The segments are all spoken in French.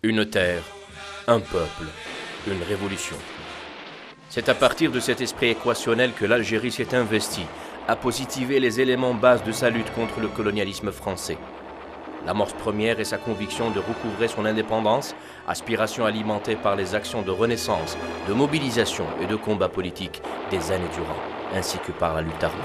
Une terre, un peuple, une révolution. C'est à partir de cet esprit équationnel que l'Algérie s'est investie à positiver les éléments bases de sa lutte contre le colonialisme français. L'amorce première est sa conviction de recouvrer son indépendance, aspiration alimentée par les actions de renaissance, de mobilisation et de combat politique des années durant, ainsi que par la lutte armée.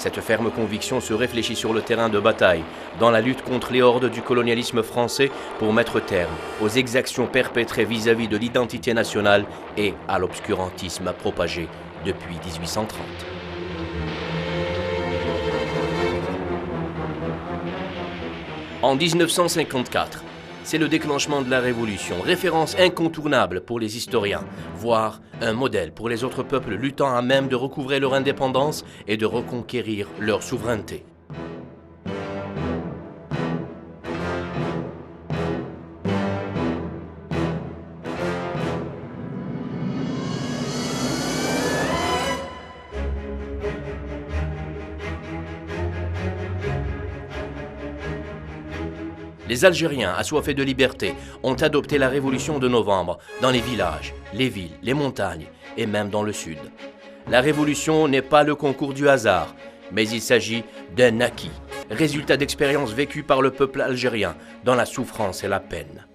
Cette ferme conviction se réfléchit sur le terrain de bataille, dans la lutte contre les hordes du colonialisme français pour mettre terme aux exactions perpétrées vis-à-vis de l'identité nationale et à l'obscurantisme propagé depuis 1830. En 1954, c'est le déclenchement de la Révolution, référence incontournable pour les historiens, voire un modèle pour les autres peuples luttant à même de recouvrer leur indépendance et de reconquérir leur souveraineté. Les Algériens, assoiffés de liberté, ont adopté la Révolution de novembre dans les villages, les villes, les montagnes et même dans le sud. La Révolution n'est pas le concours du hasard, mais il s'agit d'un acquis, résultat d'expériences vécues par le peuple algérien dans la souffrance et la peine.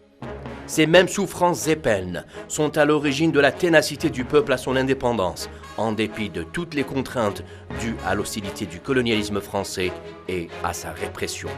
Ces mêmes souffrances et peines sont à l'origine de la ténacité du peuple à son indépendance, en dépit de toutes les contraintes dues à l'hostilité du colonialisme français et à sa répression.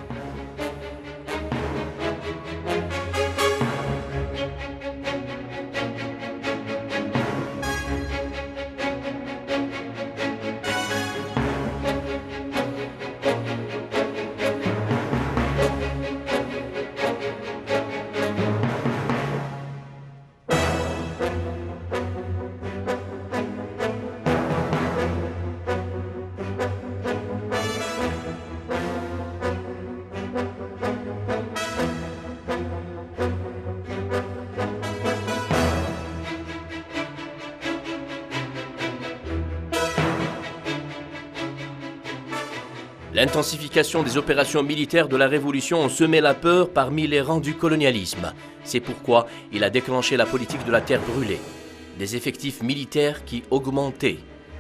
L'intensification des opérations militaires de la Révolution a semé la peur parmi les rangs du colonialisme. C'est pourquoi il a déclenché la politique de la terre brûlée. Des effectifs militaires qui augmentaient,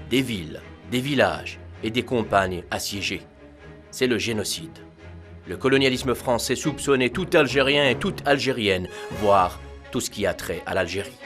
des villes, des villages et des campagnes assiégées. C'est le génocide. Le colonialisme français soupçonnait tout Algérien et toute Algérienne, voire tout ce qui a trait à l'Algérie.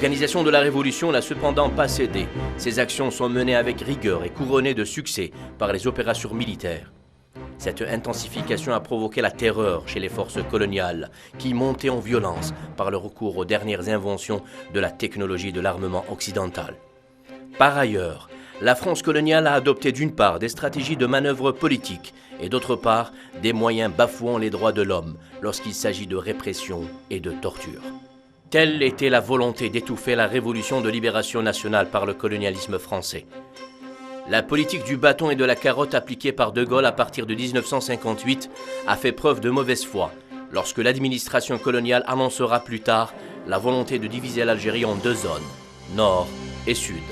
L'organisation de la Révolution n'a cependant pas cédé. Ces actions sont menées avec rigueur et couronnées de succès par les opérations militaires. Cette intensification a provoqué la terreur chez les forces coloniales, qui montaient en violence par le recours aux dernières inventions de la technologie de l'armement occidental. Par ailleurs, la France coloniale a adopté d'une part des stratégies de manœuvre politique et d'autre part des moyens bafouant les droits de l'homme lorsqu'il s'agit de répression et de torture. Telle était la volonté d'étouffer la révolution de libération nationale par le colonialisme français. La politique du bâton et de la carotte appliquée par De Gaulle à partir de 1958 a fait preuve de mauvaise foi lorsque l'administration coloniale annoncera plus tard la volonté de diviser l'Algérie en deux zones, nord et sud.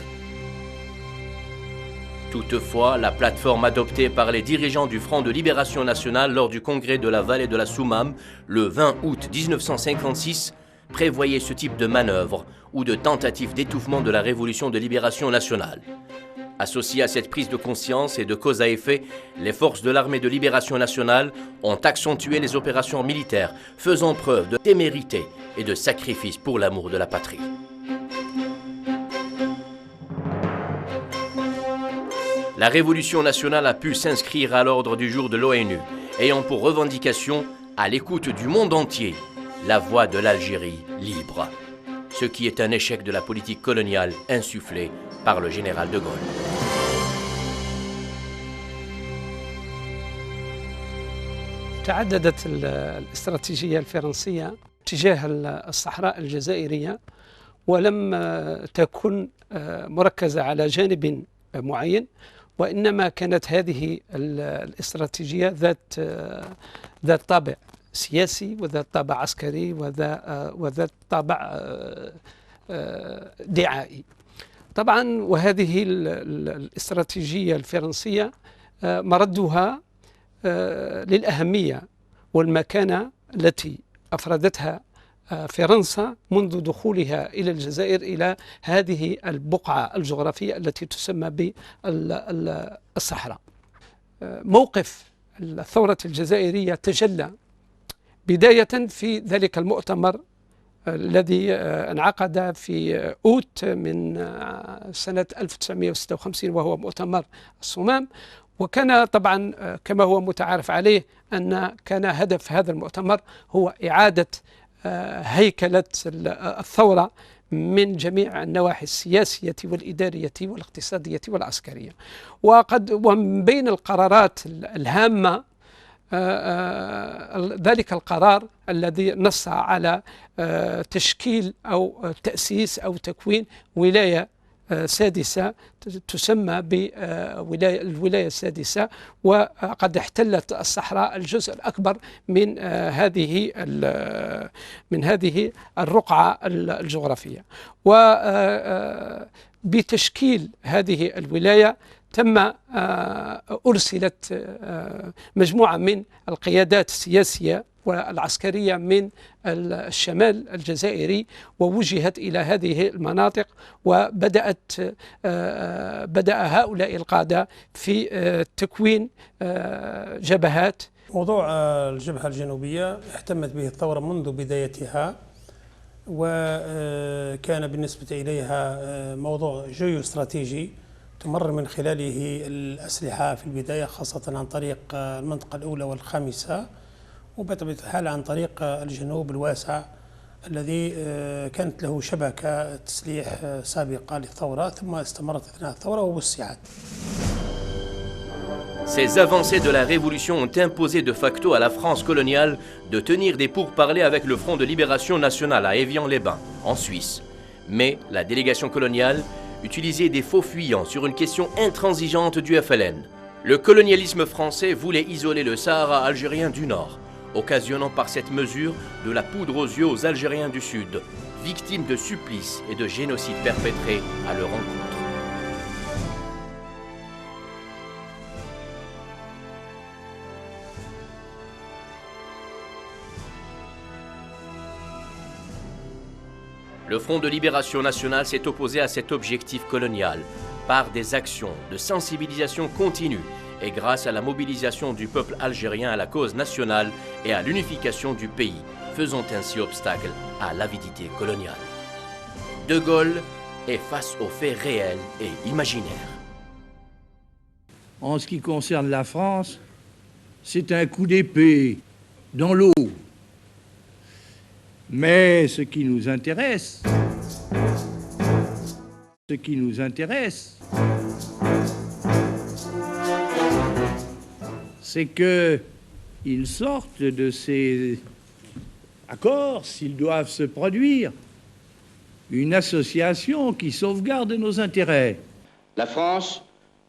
Toutefois, la plateforme adoptée par les dirigeants du Front de Libération Nationale lors du congrès de la vallée de la Soumam le 20 août 1956 prévoyait ce type de manœuvre ou de tentative d'étouffement de la révolution de libération nationale. Associées à cette prise de conscience et de cause à effet, les forces de l'armée de libération nationale ont accentué les opérations militaires, faisant preuve de témérité et de sacrifice pour l'amour de la patrie. La révolution nationale a pu s'inscrire à l'ordre du jour de l'ONU, ayant pour revendication, à l'écoute du monde entier, la voix de l'Algérie libre. Ce qui est un échec de la politique coloniale insufflée par le général de Gaulle. تعددت الاستراتيجية الفرنسية تجاه الصحراء الجزائرية، ولم تكن مركزة على جانب معين، وإنما كانت هذه الاستراتيجية ذات طابع سياسي وذات طابع عسكري وذات طابع دعائي. طبعا وهذه الاستراتيجية الفرنسية مردها للأهمية والمكانة التي أفردتها فرنسا منذ دخولها إلى الجزائر إلى هذه البقعة الجغرافية التي تسمى بالصحراء. موقف الثورة الجزائرية تجلى بداية في ذلك المؤتمر الذي انعقد في أوت من سنة 1956، وهو مؤتمر الصمام. وكان طبعا كما هو متعارف عليه أن كان هدف هذا المؤتمر هو إعادة هيكلة الثورة من جميع النواحي السياسية والإدارية والاقتصادية والعسكرية. ومن بين القرارات الهامة ذلك القرار الذي نص على تشكيل أو تأسيس أو تكوين ولاية سادسة تسمى بالولاية السادسة، وقد احتلت الصحراء الجزء الأكبر من هذه الرقعة الجغرافية. وبتشكيل هذه الولاية تم أرسلت مجموعة من القيادات السياسية والعسكرية من الشمال الجزائري، ووجهت إلى هذه المناطق، وبدأ هؤلاء القادة في تكوين جبهات. موضوع الجبهة الجنوبية اهتمت به الثورة منذ بدايتها، وكان بالنسبة إليها موضوع جيوستراتيجي تمر من خلاله الأسلحة في البداية، خاصة عن طريق المنطقة الأولى والخامسة، وبطبيعة الحال عن طريق الجنوب الواسع الذي كانت له شبكة تسليح سابقة للثورة، ثم استمرت أثناء الثورة ووسعت. Ces avancées de la Révolution ont imposé de facto à la France coloniale de tenir des pourparlers avec le Front de Libération Nationale à Évian-les-Bains, en Suisse. Mais la délégation coloniale utilisait des faux fuyants sur une question intransigeante du FLN. Le colonialisme français voulait isoler le Sahara algérien du Nord, occasionnant par cette mesure de la poudre aux yeux aux Algériens du Sud, victimes de supplices et de génocides perpétrés à leur encontre. Le Front de Libération Nationale s'est opposé à cet objectif colonial par des actions de sensibilisation continue et grâce à la mobilisation du peuple algérien à la cause nationale et à l'unification du pays, faisant ainsi obstacle à l'avidité coloniale. De Gaulle est face aux faits réels et imaginaires. En ce qui concerne la France, c'est un coup d'épée dans l'eau. Mais ce qui nous intéresse, c'est qu'ils sortent de ces accords, s'ils doivent se produire, une association qui sauvegarde nos intérêts. La France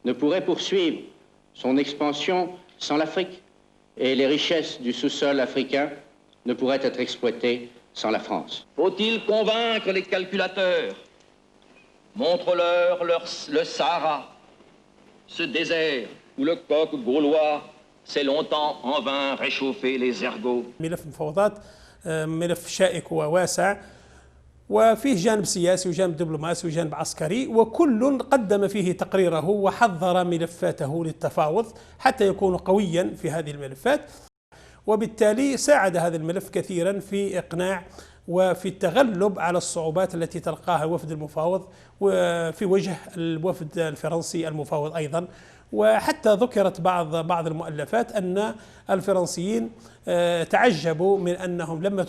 ne pourrait poursuivre son expansion sans l'Afrique, et les richesses du sous-sol africain ne pourraient être exploitées sans la France. Faut-il convaincre les calculateurs? Montre-leur le Sahara, ce désert où le coq gaulois s'est longtemps en vain réchauffé les ergots. ملف المفاوضات ملف شائك وواسع، وفيه جانب سياسي وجانب دبلوماسي وجانب عسكري، وكل قدم فيه تقريره وحضر ملفاته للتفاوض حتى يكون قويا في هذه الملفات. وبالتالي ساعد هذا الملف كثيرا في إقناع وفي التغلب على الصعوبات التي تلقاها الوفد المفاوض وفي وجه الوفد الفرنسي المفاوض أيضا. وحتى ذكرت بعض المؤلفات أن الفرنسيين تعجبوا من أنهم لما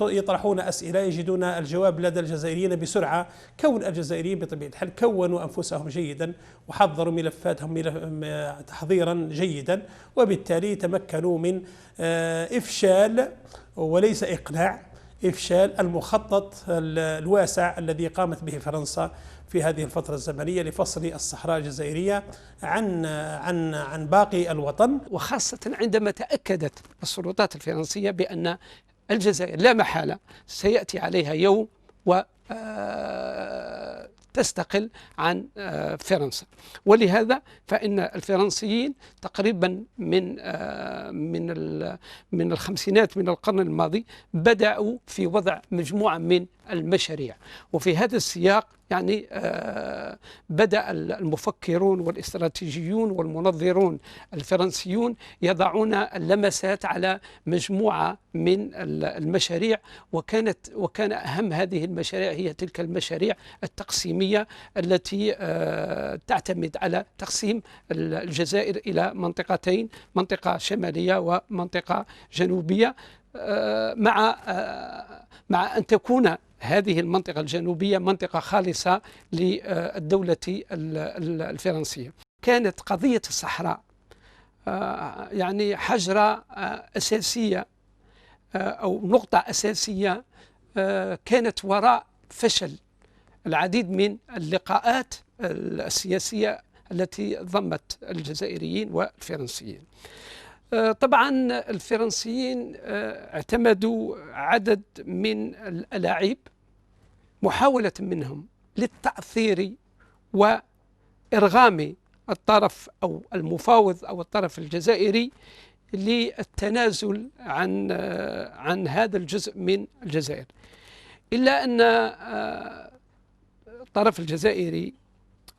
يطرحون أسئلة يجدون الجواب لدى الجزائريين بسرعة، كون الجزائريين بطبيعة الحال كونوا أنفسهم جيدا وحضروا ملفاتهم تحضيرا جيدا، وبالتالي تمكنوا من إفشال وليس إقناع، إفشال المخطط الواسع الذي قامت به فرنسا في هذه الفترة الزمنية لفصل الصحراء الجزائرية عن باقي الوطن. وخاصة عندما تأكدت السلطات الفرنسية بأن الجزائر لا محالة سيأتي عليها يوم وتستقل عن فرنسا. ولهذا فإن الفرنسيين تقريبا من الخمسينات من القرن الماضي بدأوا في وضع مجموعة من المشاريع. وفي هذا السياق يعني بدأ المفكرون والاستراتيجيون والمنظرون الفرنسيون يضعون اللمسات على مجموعة من المشاريع، وكان أهم هذه المشاريع هي تلك المشاريع التقسيمية التي تعتمد على تقسيم الجزائر إلى منطقتين، منطقة شمالية ومنطقة جنوبية، مع أن تكون هذه المنطقة الجنوبية منطقة خالصة للدولة الفرنسية. كانت قضية الصحراء يعني حجرة أساسية أو نقطة أساسية كانت وراء فشل العديد من اللقاءات السياسية التي ضمت الجزائريين والفرنسيين. طبعا الفرنسيين اعتمدوا عدد من الألاعيب محاولة منهم للتأثير وإرغام الطرف أو المفاوض أو الطرف الجزائري للتنازل عن هذا الجزء من الجزائر، إلا أن الطرف الجزائري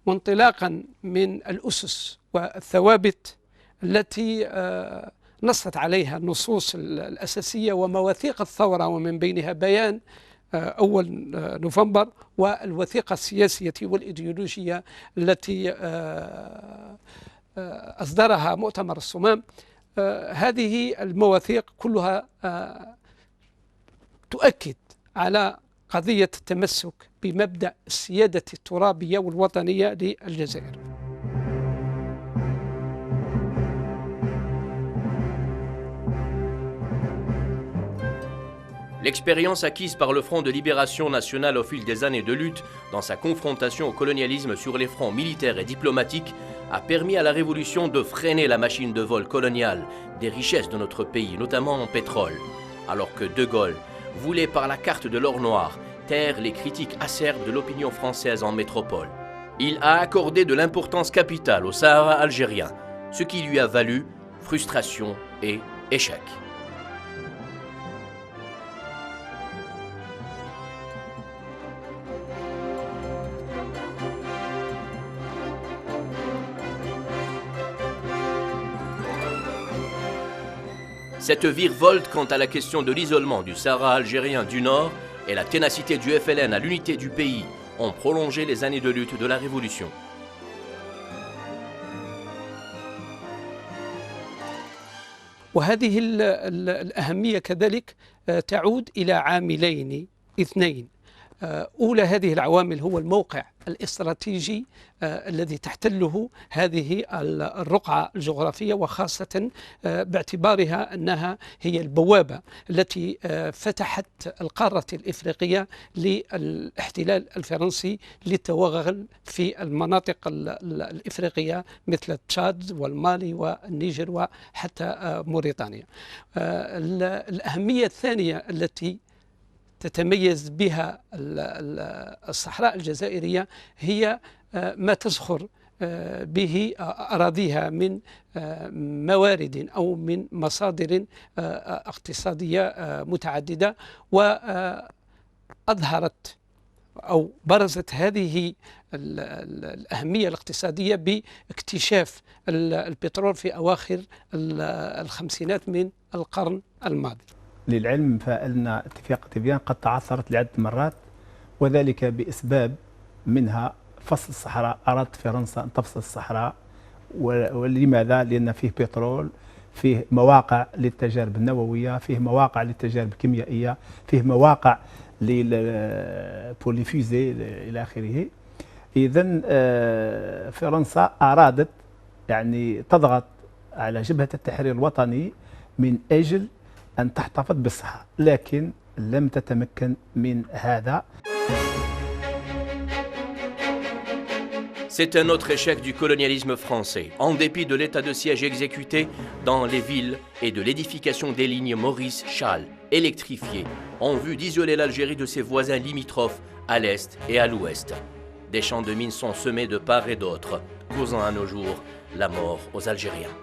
وانطلاقا من الأسس والثوابت التي نصت عليها النصوص الأساسية ومواثيق الثورة، ومن بينها بيان أول نوفمبر والوثيقة السياسية والإيديولوجية التي أصدرها مؤتمر الصمام. هذه المواثيق كلها تؤكد على قضية التمسك بمبدأ السيادة الترابية والوطنية للجزائر. L'expérience acquise par le Front de libération nationale au fil des années de lutte dans sa confrontation au colonialisme sur les fronts militaires et diplomatiques a permis à la Révolution de freiner la machine de vol coloniale des richesses de notre pays, notamment en pétrole, alors que De Gaulle voulait par la carte de l'or noir taire les critiques acerbes de l'opinion française en métropole. Il a accordé de l'importance capitale au Sahara algérien, ce qui lui a valu frustration et échec. Cette virevolte quant à la question de l'isolement du Sahara algérien du Nord et la ténacité du FLN à l'unité du pays ont prolongé les années de lutte de la Révolution. وهذه الأهمية كذلك تعود إلى عاملين اثنين. أولى هذه العوامل هو الموقع الاستراتيجي الذي تحتله هذه الرقعة الجغرافية، وخاصة باعتبارها أنها هي البوابة التي فتحت القارة الإفريقية للاحتلال الفرنسي للتوغل في المناطق الإفريقية مثل تشاد والمالي والنيجر وحتى موريتانيا. الأهمية الثانية التي تتميز بها الصحراء الجزائرية هي ما تزخر به أراضيها من موارد أو من مصادر اقتصادية متعددة، وأظهرت أو برزت هذه الأهمية الاقتصادية باكتشاف البترول في أواخر الخمسينات من القرن الماضي. للعلم فإن اتفاق تيفيان قد تعثرت لعدة مرات، وذلك بأسباب منها فصل الصحراء. أرادت فرنسا أن تفصل الصحراء، ولماذا؟ لأن فيه بترول، فيه مواقع للتجارب النووية، فيه مواقع للتجارب الكيميائية، فيه مواقع بوليفيزي إلى آخره. إذن فرنسا أرادت يعني تضغط على جبهة التحرير الوطني من أجل أن تحتفظ بالصحراء، لكن لم تتمكن من هذا. C'est un autre échec du colonialisme français. En dépit de l'état de siège exécuté dans les villes et de l'édification des lignes Maurice-Challe, électrifiées, en vue d'isoler l'Algérie de ses voisins limitrophes à l'est et à l'ouest. Des champs de mines sont semés de part et d'autre, causant à nos jours la mort aux Algériens.